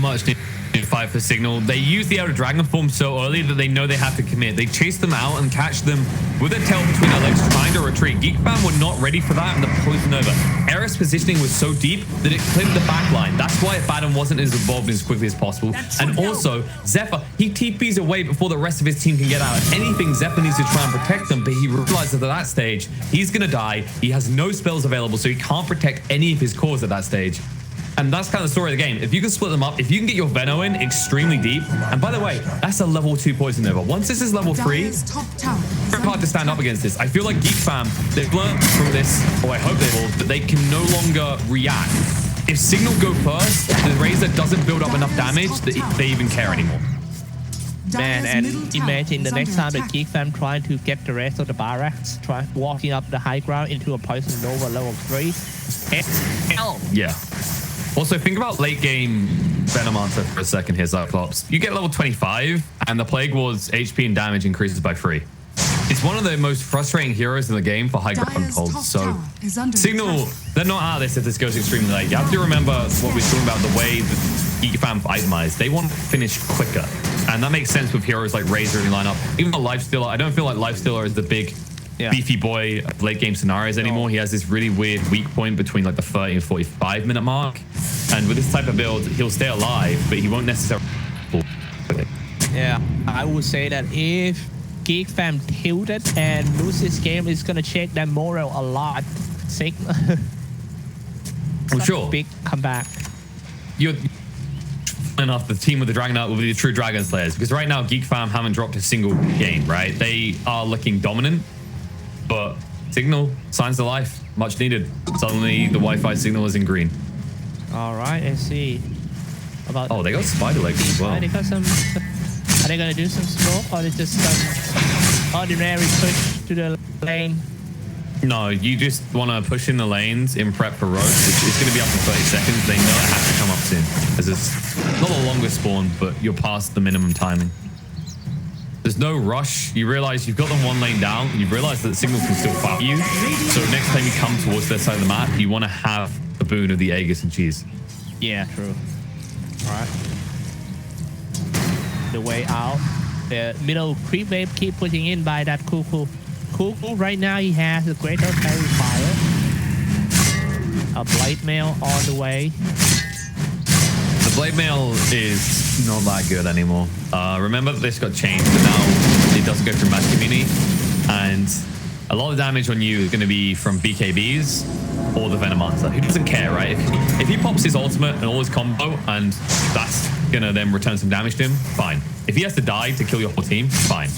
Much needed fight for Cignal. They use the Elder Dragon form so early that they know they have to commit. They chase them out and catch them with their tail between their legs trying to retreat. Geek fam were not ready for that and the poison over. Eris positioning was so deep that it clipped the back line. That's why Baden wasn't as involved as quickly as possible. And also, Zephyr, he TPs away before the rest of his team can get out. If anything, Zephyr needs to try and protect them, but he realizes at that stage, he's gonna die. He has no spells available, so he can't protect any of his cores at that stage. And that's kind of the story of the game. If you can split them up, if you can get your Veno in extremely deep, and by the way, that's a level 2 poison over. Once this is level 3, it's very hard to stand up against this. I feel like Geek fam, they've learned from this, or I hope they've all, that they can no longer react. If Cignal go first, the Razor doesn't build up enough damage that they even care anymore. Man, and imagine the next time the Geek fam trying to get the rest of the barracks, walking up the high ground into a poison Nova level 3. Hell. Yeah. Also, think about late game Venomancer for a second here, Cyclops. You get level 25, and the Plague Ward's HP and damage increases by 3. It's one of the most frustrating heroes in the game for high ground holds. So, Cignal, they're not out of this if this goes extremely late. You have to remember what we're talking about, the way the Geek fam itemize. They want to finish quicker. And that makes sense with heroes like Razor in lineup. Even the Lifestealer, I don't feel like Lifestealer is the big beefy boy of late game scenarios anymore. He has this really weird weak point between like the 30 and 45 minute mark. And with this type of build, he'll stay alive, but he won't necessarily. Yeah, I would say that if Geek fam tilted and lose this game, it's gonna shake their morale a lot. Well, sure. Big comeback. You're enough the team with the Dragon Knight will be the true Dragon Slayers, because right now Geek fam haven't dropped a single game, right? They are looking dominant, but Cignal, signs of life, much needed. Suddenly the Wi-Fi signal is in green. All right, let's see. About they got spider legs as well. They got some. Are they gonna do some smoke, or is just some ordinary push to the lane? No, you just want to push in the lanes in prep for Roach, which is going to be up to 30 seconds. They know it has to come up soon, because it's not the longest spawn, but you're past the minimum timing. There's no rush. You realize you've got them one lane down, and you realize that Cignal can still fight you. So next time you come towards their side of the map, you want to have the boon of the Aegis and cheese. Yeah, true. All right. The way out. The middle creep wave keep pushing in by that Kuku. Kuku right now he has a greater fairy fire. A blade mail on the way. The blade mail is not that good anymore. Remember that this got changed, but now it doesn't go through match community, and a lot of damage on you is going to be from BKBs or the Venomancer. Who doesn't care, right? If he pops his ultimate and all his combo, and that's going to then return some damage to him, fine. If he has to die to kill your whole team, fine.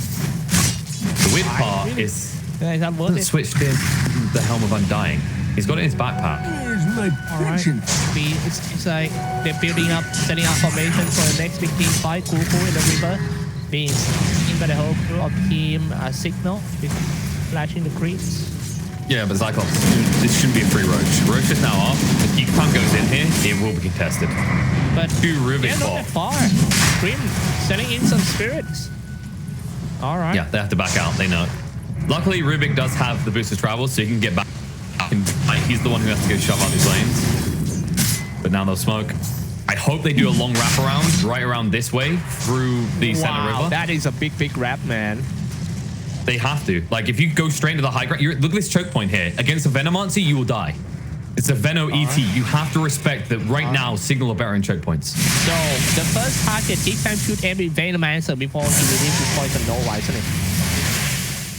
The weird part is It's not worth hasn't it. switched in the Helm of Undying. He's got it in his backpack. All right. It's like they're building up, setting up formation for the next big team fight. Kuku in the river being seen by the whole crew of team Cignal, flashing the creeps. Yeah, but Cyclops, this shouldn't be a free Roach. Roach is now off. If Geek Fan goes in here, it will be contested. But Too Rubik they're not that far. Grim setting in some spirits. All right. Yeah, they have to back out. They know. Luckily, Rubik does have the boost of travel, so he can get back. He's the one who has to go shove out these lanes. But now they'll smoke. I hope they do a long wraparound right around this way through the center river. That is a big wrap, man. They have to. Like, if you go straight into the high ground, look at this choke point here. Against a Venomancer, you will die. It's a Veno ET. You have to respect that right now, Cignal are better in choke points. So, the first target, Geek Fan shoot every Venomancer before he releases his poison Nova, isn't it?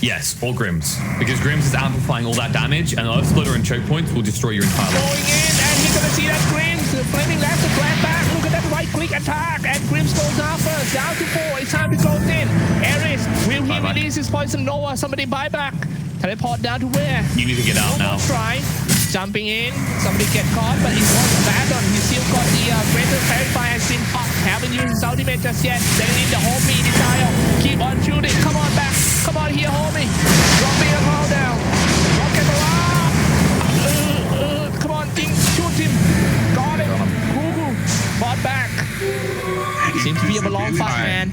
Yes, or Grims. Because Grims is amplifying all that damage, and Earth Splitter and choke points will destroy your entire life. Going in, and you're gonna see that Grims, the flaming left to grab back. Look at that right click attack, and Grims goes out first, down to 4. It's time to go in. Ares, will he release his poison Nova? Somebody buy back. Teleport down to where? You need to get out now. Try. Jumping in, somebody get caught, but it wasn't bad on. He still got the greater clarify has been popped. Haven't used his ultimate just yet. Sending in the homie desire. Keep on shooting. Come on back. Come on here, homie. Dropping a call down. Rocket around. Come on, King. Shoot him. Got it. Google. Bought back. Seems to be a long fight, man.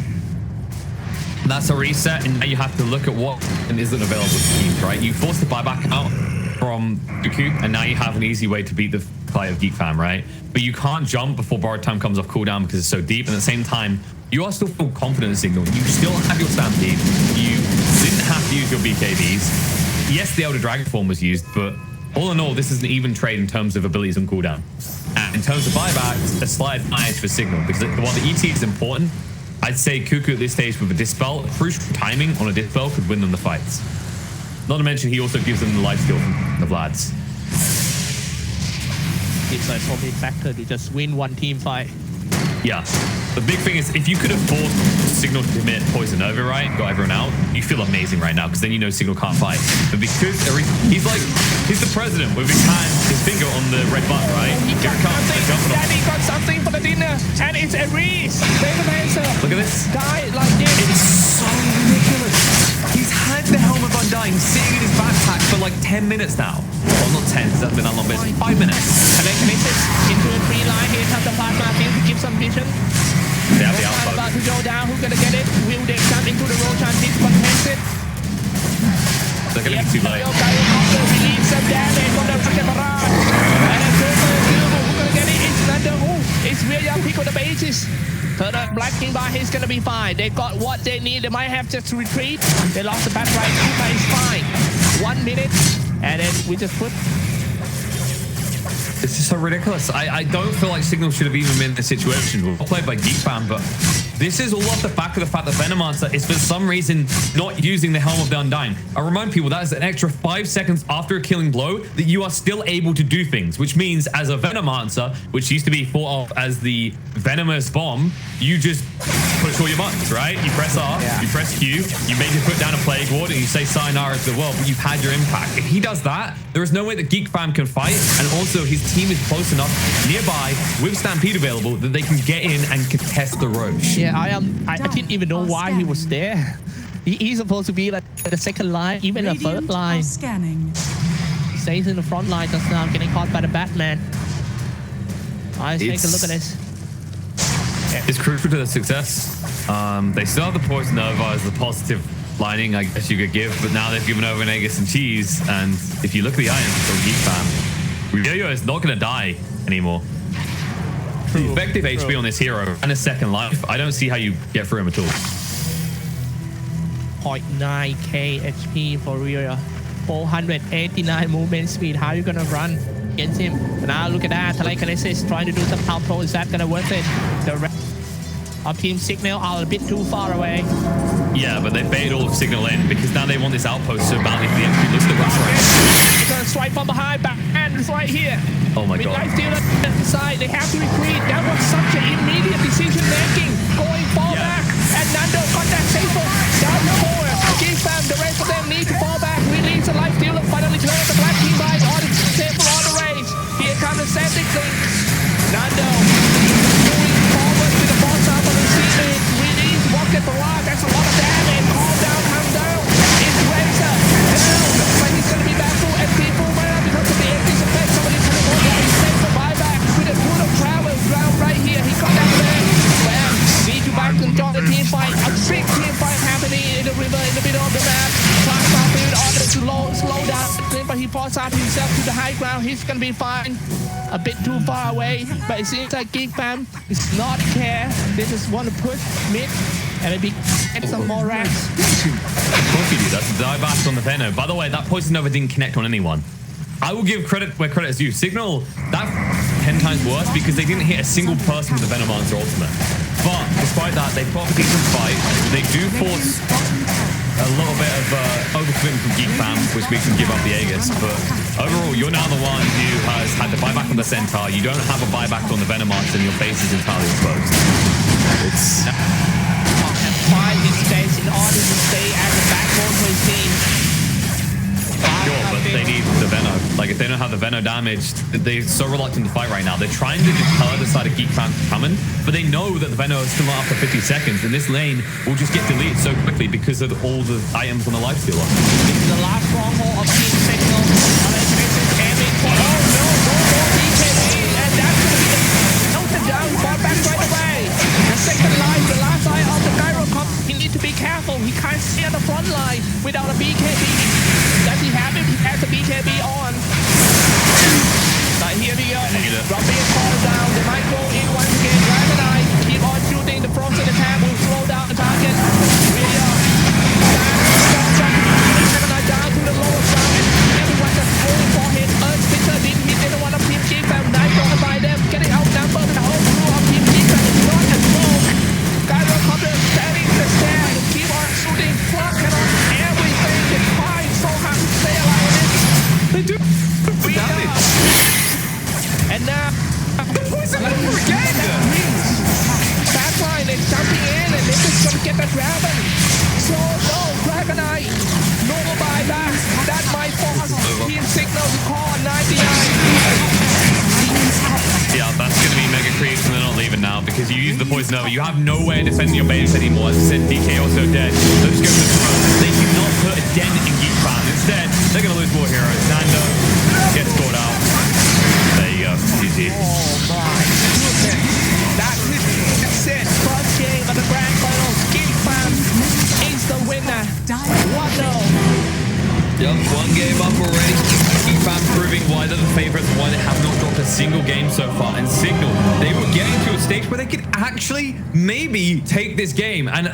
That's a reset, and now you have to look at what isn't available to teams, right? You force the buyback out from Goku, and now you have an easy way to beat the fight of Geek Fam, right? But you can't jump before borrowed time comes off cooldown because it's so deep, and at the same time, you are still feel confident in Cignal. You still have your Stampede. You didn't have to use your BKBs. Yes, the Elder Dragon form was used, but all in all, this is an even trade in terms of abilities on cooldown. And in terms of buybacks, a slight advantage for Cignal, because while the ET is important, I'd say Cuckoo at this stage with a Dispel, crucial timing on a Dispel could win them the fights. Not to mention, he also gives them the life steal from the Vlads. It's a probably factor to just win one team fight. Yeah. The big thing is, if you could have forced Cignal to commit Poison Over, right, and got everyone out, you feel amazing right now, because then you know Cignal can't fight. But because he's the president with his finger on the red button, right? He got something. Daddy got something for the dinner, and it's a Reese. Look at this. Guy like this. It's so ridiculous. He's had the Helm of Undying sitting in his backpack for like 10 minutes now. Well, not 10, because that's been that long, but it's 5 minutes. And then misses into a tree line. Here comes the plasma field to give some vision. They have the outpost. About to go down. Who's gonna get it? Will they jump into the road and this contest it? They're gonna be too late. Release some damage from the fucking barrage. And then who's gonna get it? It's Nando. It's William Pick on the basis. Third up, Black King Bar, he's gonna be fine. They got what they need. They might have just to retreat. They lost the back right, but it's fine. 1 minute, and then we just put. It's just so ridiculous. I don't feel like Cignal should have even been in this situation. Well played by Geek Fan, but this is all off the back of the fact that Venomancer is for some reason not using the Helm of the Undying. I remind people that is an extra 5 seconds after a killing blow that you are still able to do things, which means as a Venomancer, which used to be thought of as the venomous bomb, you just push all your buttons, right? You press R, you press Q, you maybe put down a Plague Ward, and you say sayonara to the world, but you've had your impact. If he does that, there is no way that Geek Fan can fight, and also his team is close enough nearby with Stampede available that they can get in and contest the Roche. Yeah, I didn't even know why he was there. He's supposed to be like the second line, even the third line. Scanning. Stays in the front line just now, getting caught by the Batman. Let's take a look at this. It's crucial to the success. They still have the Poison Nova as the positive lining, I guess you could give, but now they've given over an Aegis and Cheese, and if you look at the items for Geek Fan, Yo-Yo is not going to die anymore. The effective HP on this hero and a second life, I don't see how you get through him at all. 0.9k HP for Rhea. 489 movement speed. How are you going to run against him? But now look at that. Telekinesis trying to do some outro. Is that going to worth it? The rest of Team Cignal are a bit too far away. Yeah, but they bait all of Cignal in because now they want this outpost so badly for the entry. Looks the rush right. They're going to swipe from behind. Backhand is right here. Oh my god. Life stealer at the side. They have to retreat. That was such an immediate decision making. Going far back. And Nando got that safer. Down the forward. Geek Fan middle of the map. Plasma field order to slow down, but he falls out himself to the high ground. He's gonna be fine. A bit too far away, but it seems like Geek Fam is not care. They just want to push mid and maybe get some more racks. Of course you do. That's a dive back on the Venom. By the way, that Poison Nova didn't connect on anyone. I will give credit where credit is due. Cignal, that's 10 times worse because they didn't hit a single person with the Venomancer ultimate. But despite that, they put up a decent fight. They do force a little bit of overcommitment from Geek Fam, which makes them give up the Aegis. But overall, you're now the one who has had the buyback on the Centaur. You don't have a buyback on the Venomancer, and your face is entirely exposed. It's... And find his space in order to stay as a backbone for his team. Sure, but they need the Veno. Like, if they don't have the Veno damage, they're so reluctant to fight right now. They're trying to deter the side of Geek Fam coming, but they know that the Veno is still not after 50 seconds, and this lane will just get deleted so quickly because of all the items on the life stealer. This is the last stronghold of Team Cignal. Aiming for, oh no, BKB, and that's going to be the noted down, fought back right away. And second line, the last eye of the Gyro Cup, he needs to be careful. He can't stay on the front line without a BKB. Does he have it? He has the BKB on. But here we go. Dropping his call down. They might go in once again. Dragon Eye, keep on shooting. The frozen attack will slow down the target. We are Dragon Eye down to the lower ground. Everyone just going for his Earth Spitter didn't hit anyone of Team Geek Fam. Nice brought by them. Getting outnumbered. The whole crew of Team Geek Fam is not as low. Gyro Copter standing the stair. Keep on shooting. Flash cannot everything. It's fine. So hard to stay alive in it. They do damage. And now Backline is jumping in and this is gonna get the dragon. So no, Dragon Eye. No buyback. That might force Team Cignal to call 99. Yeah, that's going to be mega creeps and they're not leaving now because you use the Poison Nova. You have no way of defending your base anymore. As I said, DK also dead. They'll just go for the front. They cannot put a dent in Geek Fam. Instead, they're going to lose more heroes. Nando gets caught out. There you go. GG. Oh my goodness. That's it. First game of the Grand Finals. Geek Fam is the winner. 1-0. Yep, one game up already. Geek Fam proving why they're the favorites, why they have not dropped a single game so far. And Cignal, they were getting to a stage where they could actually maybe take this game. And